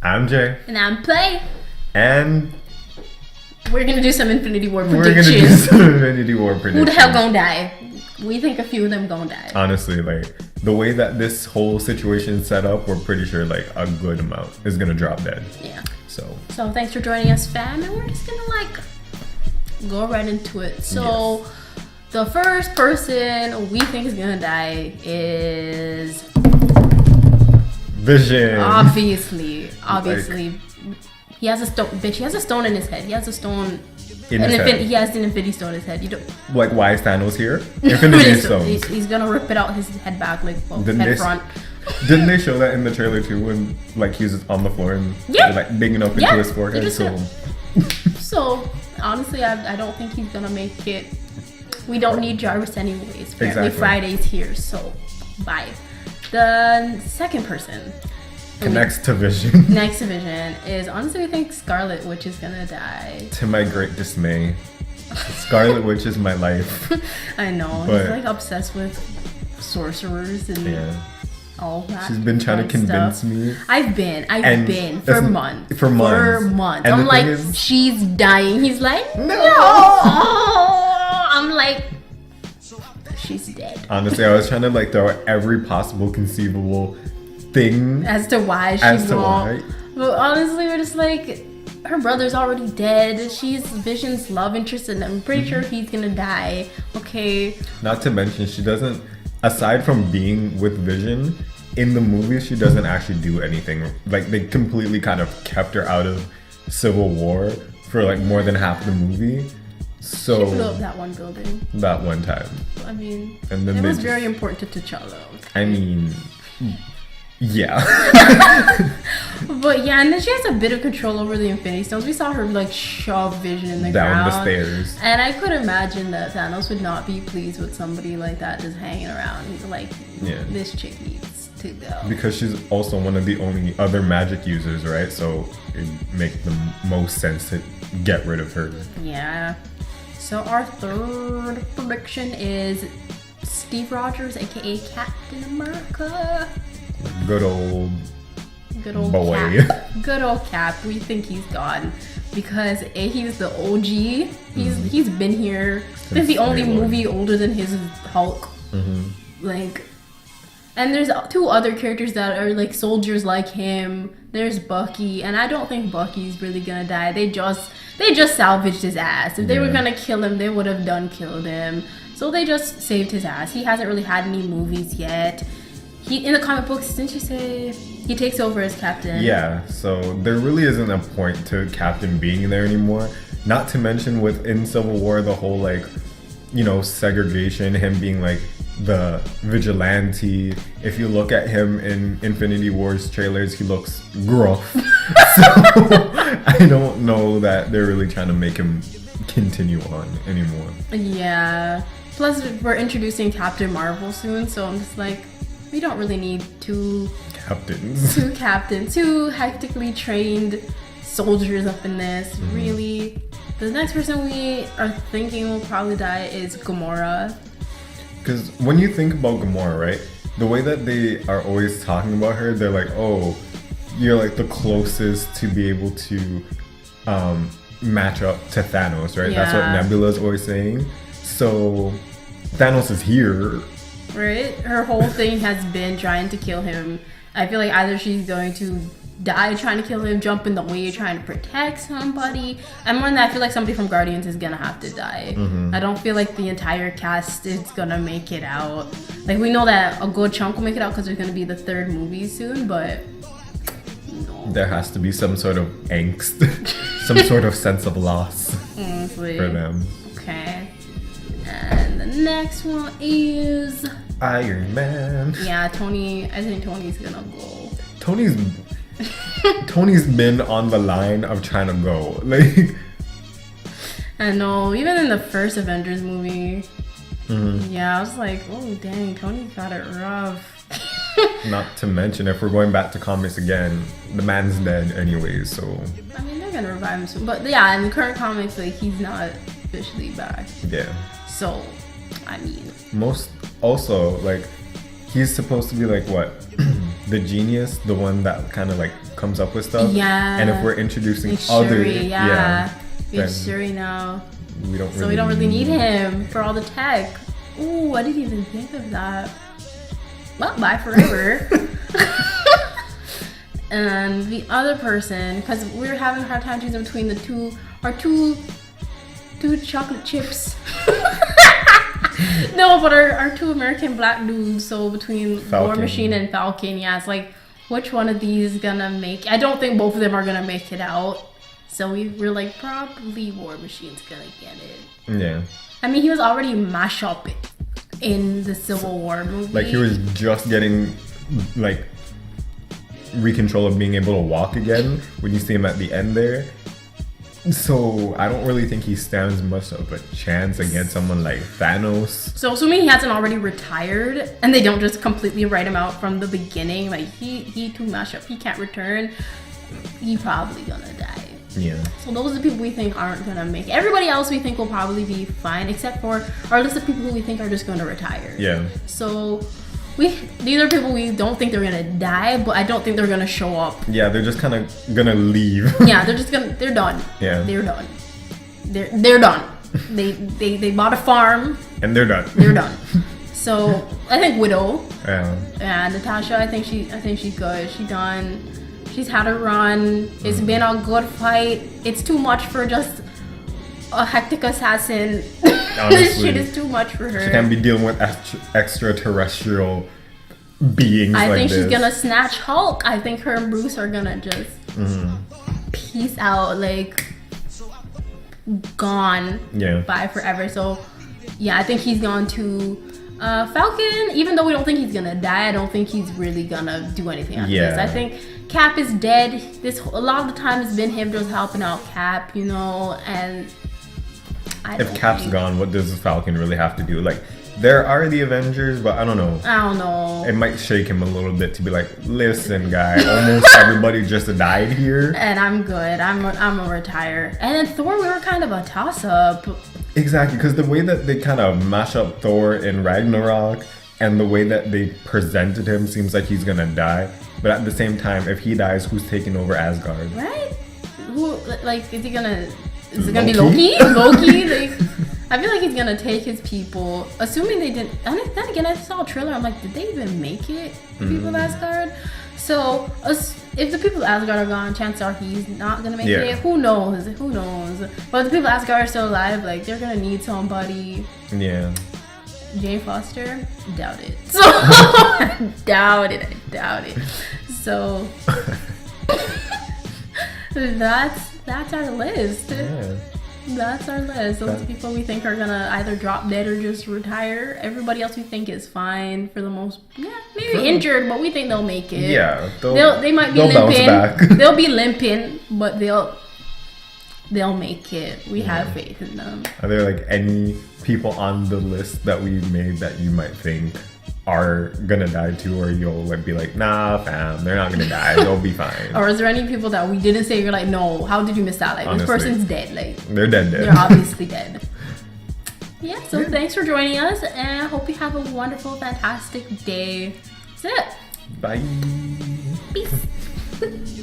I'm Jay. And I'm Play. And we're gonna do some Infinity War predictions. We're gonna do some Infinity War predictions. Who the hell gonna die? We think a few of them gonna die. Honestly, like, the way that this whole situation is set up, we're pretty sure, like, a good amount is gonna drop dead. Yeah. So thanks for joining us, fam. And we're just gonna, like, go right into it. So, yes. The first person we think is gonna die is... Vision. Obviously. Like, he has a stone. Bitch, he has a stone in his head. He has a stone... He has an Infinity Stone in his head. You don't... Like, why is Thanos here? Infinity Stone. He's gonna rip it out his head back, like, front. Didn't they show that in the trailer too? When, like, he's on the floor and like digging up into his forehead. So honestly, I don't think he's gonna make it. We don't need Jarvis anyways. Apparently Friday's here, so bye. The second person. Next to Vision. Next to Vision is, honestly, I think Scarlet Witch is gonna die. To my great dismay. Scarlet Witch is my life. I know. He's like obsessed with sorcerers and all that. She's been trying to convince me. I've been for months. For months. And I'm like, she's dying. He's like, no. I'm like, she's dead. Honestly, I was trying to, like, throw every possible conceivable thing as to why she won't. But honestly, we're just like, her brother's already dead. She's Vision's love interest, and I'm pretty sure he's gonna die. Okay. Not to mention, she doesn't, aside from being with Vision in the movies, she doesn't actually do anything. Like, they completely kind of kept her out of Civil War for like more than half the movie. So she blew up that one building. That one time. I mean, and then it was very important to T'Challa. I mean, yeah. But yeah, and then she has a bit of control over the Infinity Stones. We saw her like shove Vision in the down ground. the stairs. And I could imagine that Thanos would not be pleased with somebody like that just hanging around. He's like, this chick needs to go. Because she's also one of the only other magic users, right? So it makes the most sense to get rid of her. Yeah. So our third prediction is Steve Rogers, aka Captain America. Good old boy. Good old Cap. We think he's gone because he's the OG. He's been here. This is the only movie older than his Hulk. Like, and there's two other characters that are like soldiers like him. There's Bucky, and I don't think Bucky's really gonna die. They just salvaged his ass. If they were gonna kill him, they would have killed him. So they just saved his ass. He hasn't really had any movies yet. He, in the comic books, didn't you say he takes over as Captain? Yeah, so there really isn't a point to Captain being there anymore. Not to mention within Civil War, the whole, like, you know, segregation, him being like the vigilante. If you look at him in Infinity War's trailers, he looks gruff. So I don't know that they're really trying to make him continue on anymore. Yeah. Plus, we're introducing Captain Marvel soon, so I'm just like, we don't really need two captains, two hectically trained soldiers up in this. Really, the next person we are thinking will probably die is Gamora. Because when you think about Gamora, right, the way that they are always talking about her, they're like, oh, you're like the closest to be able to match up to Thanos, right? Yeah. That's what Nebula's always saying. So Thanos is here. Right? Her whole thing has been trying to kill him. I feel like either she's going to die trying to kill him, jump in the way trying to protect somebody. And more than that, I feel like somebody from Guardians is gonna have to die. I don't feel like the entire cast is gonna make it out. Like, we know that a good chunk will make it out because there's gonna be the third movie soon, but no. There has to be some sort of angst, some sort of sense of loss for them. Okay. And the next one is Iron Man. Yeah, Tony. I think Tony's gonna go. Tony's been on the line of trying to go. Like, I know. Even in the first Avengers movie, yeah, I was like, oh dang, Tony got it rough. Not to mention, if we're going back to comics again, the man's dead anyways. So I mean, they're gonna revive him soon. But yeah, in the current comics, like, he's not officially back. Yeah. So, I mean, most also, like, he's supposed to be like what? The genius, the one that kind of like comes up with stuff. Yeah. And if we're introducing It's other, Shuri, yeah. then It's Shuri now. we don't. So we don't really need him for all the tech. Ooh, I didn't even think of that. Well, bye forever. And the other person, because we're having a hard time choosing between our two chocolate chips. No, but our two American black dudes. So between Falcon. War Machine and Falcon, yeah, it's like which one of these is gonna make? I don't think both of them are gonna make it out. So we're like probably War Machine's gonna get it. Yeah. I mean, he was already mashed up in the Civil War movie. Like he was just getting like recontrol of being able to walk again when you see him at the end there. So I don't really think he stands much of a chance against someone like Thanos. So assuming he hasn't already retired and they don't just completely write him out from the beginning, like he too mashed up, he can't return, he probably gonna die. Yeah. So those are the people we think aren't gonna make it. Everybody else we think will probably be fine, except for our list of people who we think are just gonna retire. Yeah. So these are people we don't think they're gonna die, but I don't think they're gonna show up. Yeah, they're just kind of gonna leave. Yeah, they're done. Yeah. They're done. They're done. They bought a farm. And they're done. They're done. So I think Widow. Yeah. And Natasha, I think she's good. She's done. She's had a run. It's been a good fight. It's too much for just a hectic assassin. This shit is too much for her. She can't be dealing with extraterrestrial beings I like think this. she's gonna snatch Hulk. I think her and Bruce are gonna just peace out, like gone. Yeah. Bye forever. So yeah, I think he's gone to Falcon. Even though we don't think he's gonna die, I don't think he's really gonna do anything after this. I think Cap is dead. A lot of the time it's been him just helping out Cap, you know, and if Cap's gone, what does Falcon really have to do? Like, there are the Avengers, but I don't know. I don't know. It might shake him a little bit to be like, listen, guy, almost everybody just died here. And I'm good. I'm gonna retire. And then Thor, we were kind of a toss-up. Exactly, because the way that they kind of mash up Thor in Ragnarok and the way that they presented him seems like he's gonna die. But at the same time, if he dies, who's taking over Asgard? Right? Who, like, is it gonna be Loki? Loki? Like, I feel like he's gonna take his people. Assuming they didn't. And then again, I saw a trailer. I'm like, did they even make it? The people of Asgard. So if the people of Asgard are gone, chances are he's not gonna make it. Who knows? Who knows? But if the people of Asgard are still alive, like they're gonna need somebody. Yeah. Jane Foster? Doubt it. So doubt it. So that's our list. Yeah. That's our list. Those are people we think are gonna either drop dead or just retire. Everybody else we think is fine for the most. Yeah, maybe injured, but we think they'll make it. Yeah, they might be limping. They'll be limping, but they'll make it. We have faith in them. Are there like any people on the list that we made that you might think are gonna die too, or you'll like be like, nah, fam, they're not gonna die. They'll be fine. Or is there any people that we didn't say you're like, no, how did you miss out? Like honestly, this person's dead. Like they're dead. They're obviously dead. Yeah. So thanks for joining us, and I hope you have a wonderful, fantastic day. That's it. Bye. Peace.